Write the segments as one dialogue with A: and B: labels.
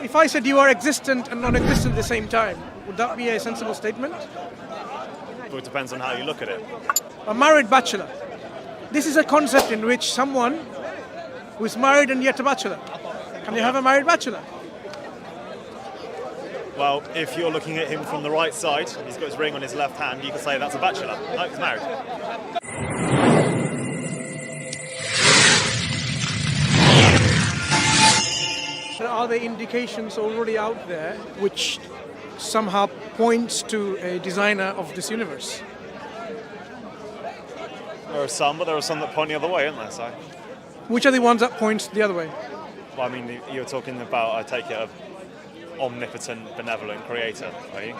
A: if I said you are existent and non-existent at the same time, would that be a sensible statement?
B: Well, it depends on how you look at it.
A: A married bachelor. This is a concept in which someone who is married and yet a bachelor. Can you have a married bachelor?
B: Well, if you're looking at him from the right side, he's got his ring on his left hand, you can say that's a bachelor. No, he's married.
A: Are there indications already out there which somehow points to a designer of this universe?
B: There are some, but there are some that point the other way, aren't there? So,
A: Which are the ones that point the other way?
B: well, I mean, you're talking about, I take it, an omnipotent, benevolent creator, are you?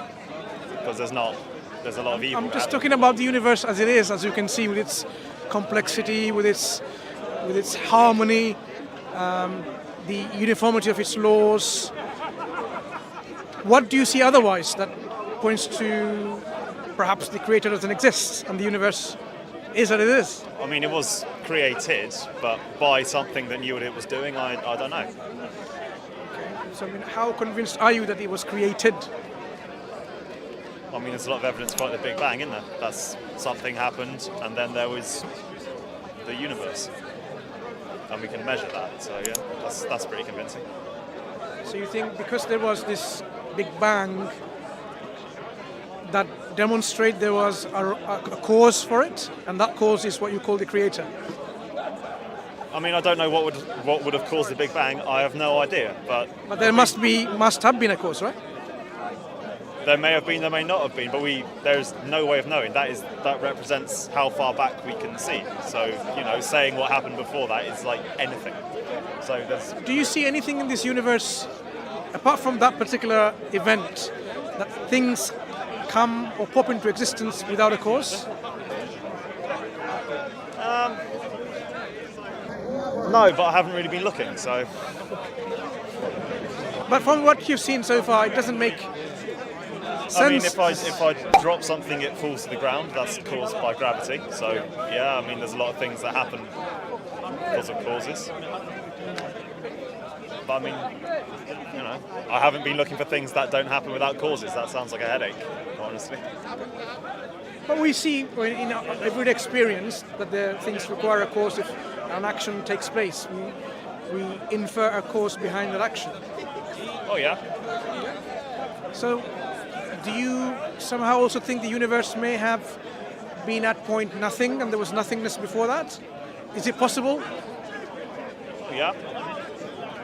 B: Because there's a lot of evil.
A: I'm just talking about the universe as it is, as you can see, with its complexity, with its harmony, the uniformity of its laws. What do you see otherwise that points to perhaps the creator doesn't exist and the universe is what it is?
B: I mean, it was created, but by something that knew what it was doing, I don't know.
A: So, I mean, how convinced are you that it was created?
B: I mean, there's a lot of evidence for the Big Bang, isn't there? That's something happened, and then there was the universe. And we can measure that, so yeah, that's pretty convincing.
A: So you think because there was this Big Bang that demonstrate there was a cause for it, and that cause is what you call the creator?
B: I mean, I don't know what would have caused the Big Bang. I have no idea, but
A: there must have been a cause, right?
B: There may have been, there may not have been, but there's no way of knowing. That represents how far back we can see. So, saying what happened before that is like anything. So
A: do you see anything in this universe, apart from that particular event, that things come or pop into existence without a cause?
B: No, but I haven't really been looking, so.
A: But from what you've seen so far, it doesn't make sense.
B: I mean, if I drop something, it falls to the ground. That's caused by gravity. So, yeah, I mean, there's a lot of things that happen because of causes. But I mean, I haven't been looking for things that don't happen without causes. That sounds like a headache, honestly.
A: But we see in our everyday experience that things require a cause if an action takes place. We infer a cause behind that action.
B: Oh, yeah.
A: So, do you somehow also think the universe may have been at point nothing and there was nothingness before that? Is it possible?
B: Yeah,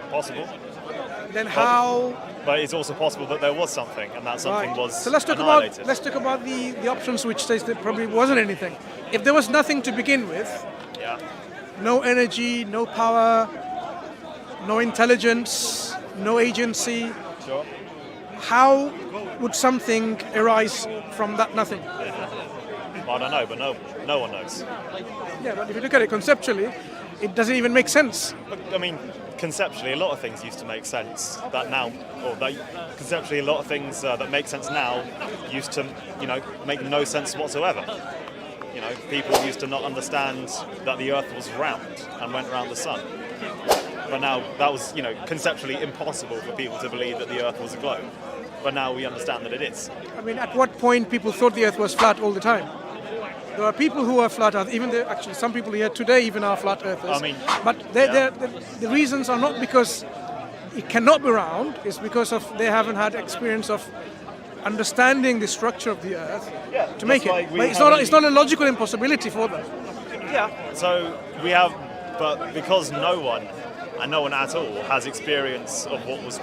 B: possible.
A: Then how?
B: But it's also possible that there was something, and that something was
A: So let's talk about the options which says there probably wasn't anything. If there was nothing to begin with, no energy, no power, no intelligence, no agency.
B: Sure.
A: How would something arise from that nothing?
B: I don't know, but no one knows.
A: Yeah, but if you look at it conceptually, it doesn't even make sense.
B: I mean, conceptually, a lot of things used to make sense conceptually, a lot of things that make sense now used to, make no sense whatsoever. People used to not understand that the Earth was round and went around the sun. But now that was, conceptually impossible for people to believe that the Earth was a globe. But now we understand that it is. I
A: mean, at what point people thought the Earth was flat all the time? There are people who are flat Earth, actually some people here today even are flat Earthers.
B: I mean,
A: but the reasons are not because it cannot be round, it's because they haven't had experience of understanding the structure of the Earth to make it. But it's not a logical impossibility for them.
B: Yeah, so we have, but because no one at all has experience of what was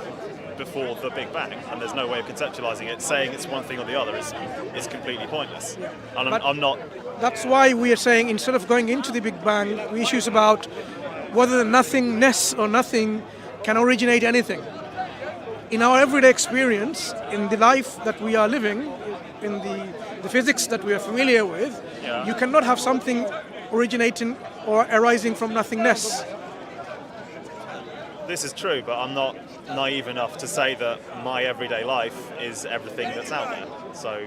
B: before the Big Bang, and there's no way of conceptualizing it, saying it's one thing or the other is completely pointless. Yeah. And I'm not.
A: That's why we are saying instead of going into the Big Bang, the issues about whether the nothingness or nothing can originate anything. In our everyday experience, in the life that we are living, in the physics that we are familiar with, you cannot have something originating or arising from nothingness.
B: This is true, but I'm not naive enough to say that my everyday life is everything that's out there. So,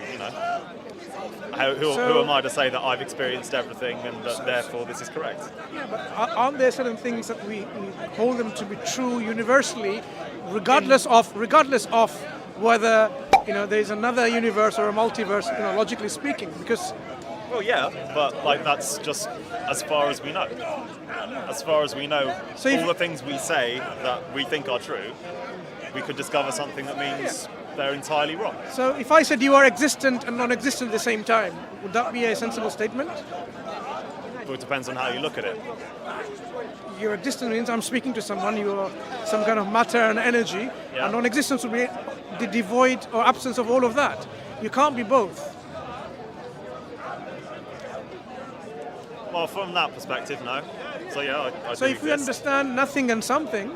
B: who am I to say that I've experienced everything and that therefore this is correct?
A: Yeah, but aren't there certain things that we hold them to be true universally regardless of whether there's another universe or a multiverse, logically speaking, because
B: Well, yeah, but like that's just as far as we know. As far as we know,
A: So
B: all the things we say that we think are true, we could discover something that means they're entirely wrong.
A: so if I said you are existent and non-existent at the same time, would that be a sensible statement?
B: But it depends on how you look at it.
A: Your existence means I'm speaking to someone, you are some kind of matter and energy,
B: Yeah.
A: and non-existence would be the devoid or absence of all of that. You can't be both.
B: Well, from that perspective, no. So yeah, I
A: So
B: do
A: if we
B: exist.
A: understand nothing and something,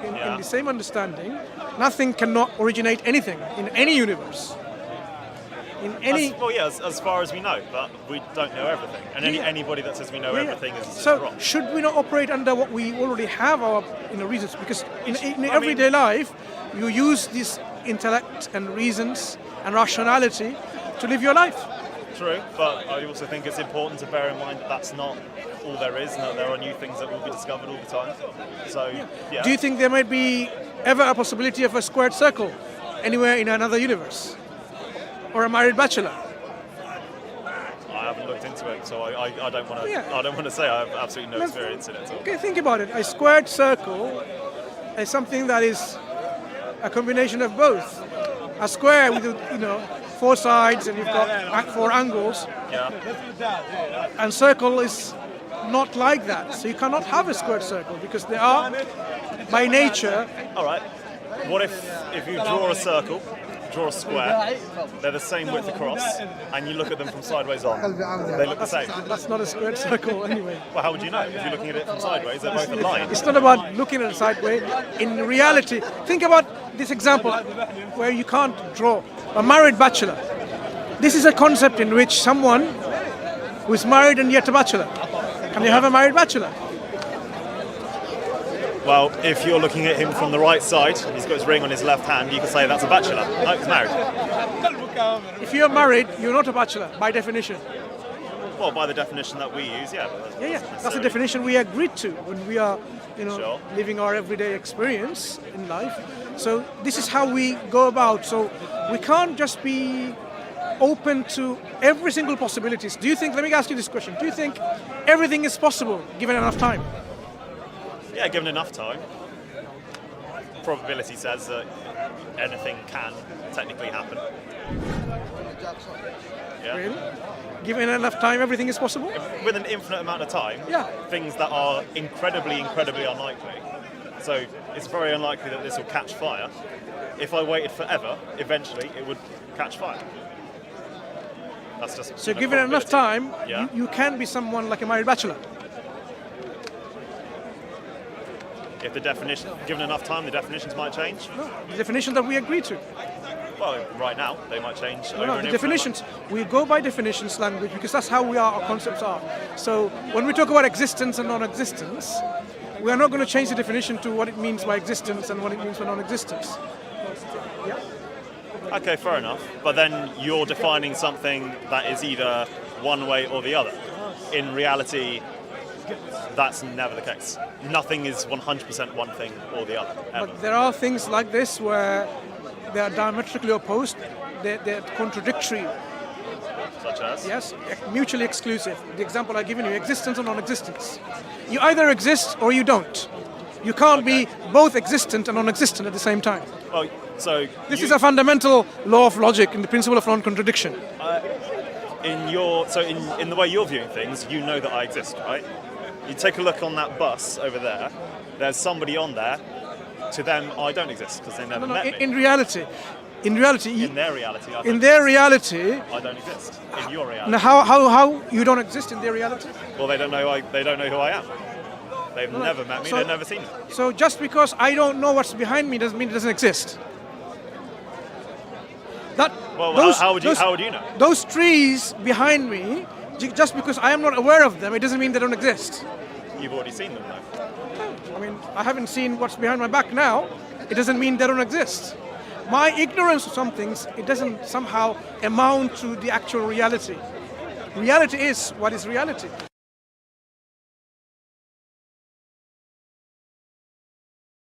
A: in
B: Yeah.
A: the same understanding, nothing cannot originate anything in any universe. In any...
B: As far as we know, but we don't know everything. And
A: Yeah.
B: anybody that says we know
A: Yeah.
B: everything is
A: So
B: wrong.
A: should we not operate under what we already have our reasons? Because in
B: I
A: everyday
B: mean-
A: life, you use this intellect and reasons and rationality to live your life.
B: True, but I also think it's important to bear in mind that that's not all there is, and that there are new things that will be discovered all the time. So, yeah.
A: Do you think there might be ever a possibility of a squared circle anywhere in another universe? Or a married bachelor?
B: I haven't looked into it, so I don't want to.
A: Yeah.
B: I don't want to say I have absolutely no
A: Let's-
B: experience in it at all.
A: Okay, think about it. A squared circle is something that is a combination of both. A square with, four sides and you've got four angles,
B: Yeah.
A: and circle is not like that. So you cannot have a squared circle because they are, by nature,
B: All right. What if you draw a circle, draw a square, they're the same width across, and you look at them from sideways on, they look the same.
A: that's not a squared circle anyway.
B: Well, how would you know? If you're looking at it from sideways, they're both aligned.
A: It's not about looking at it sideways. In reality, think about this example where you can't draw a married bachelor. This is a concept in which someone who is married and yet a bachelor. Can you have a married bachelor?
B: Well, if you're looking at him from the right side, and he's got his ring on his left hand, you could say that's a bachelor. No, he's married.
A: If you're married, you're not a bachelor by definition.
B: Well, by the definition that we use, yeah. But
A: Yeah, that's the
B: necessarily-
A: definition we agreed to when we are,
B: Sure.
A: living our everyday experience in life. So this is how we go about. So we can't just be open to every single possibilities. Do you think? Let me ask you this question. Do you think everything is possible given enough time?
B: Yeah, given enough time. Probability says that anything can technically happen. Yeah.
A: Really? Given enough time, everything is possible?
B: With an infinite amount of time,
A: Yeah.
B: things that are incredibly, incredibly unlikely. So it's very unlikely that this will catch fire. If I waited forever, eventually it would catch fire. That's just
A: So given enough
B: probability.
A: time,
B: Yeah.
A: you can be someone like a married bachelor.
B: If the definition, given enough time, the definitions might change.
A: No, the definition that we agree to.
B: Well, right now they might change.
A: No,
B: over
A: no,
B: an
A: the
B: infinite
A: definitions. We go by definitions language because that's how our concepts are. So when we talk about existence and non-existence, we are not going to change the definition to what it means by existence and what it means by non-existence. Yeah.
B: Okay, fair enough. But then you're defining something that is either one way or the other. In reality, that's never the case. Nothing is 100% one thing or the other, ever.
A: But there are things like this where they are diametrically opposed. They're contradictory.
B: Such as?
A: Yes, mutually exclusive. The example I've given you, existence or non-existence. You either exist or you don't. You can't be both existent and non-existent at the same time.
B: Well, so
A: This is a fundamental law of logic in the principle of non-contradiction.
B: in the way you're viewing things, you know that I exist, right? You take a look on that bus over there. There's somebody on there. To them, I don't exist because they never
A: No,
B: met me.
A: in reality,
B: In their reality, I don't exist. In your reality,
A: now how you don't exist in their reality?
B: well, they don't know who I am. They've never met me.
A: So-
B: They've never seen me.
A: So just because I don't know what's behind me doesn't mean it doesn't exist.
B: Well, how would you know?
A: Those trees behind me, just because I am not aware of them, it doesn't mean they don't exist.
B: You've already seen them, though.
A: I mean, I haven't seen what's behind my back now. It doesn't mean they don't exist. My ignorance of some things, it doesn't somehow amount to the actual reality. Reality is what is reality.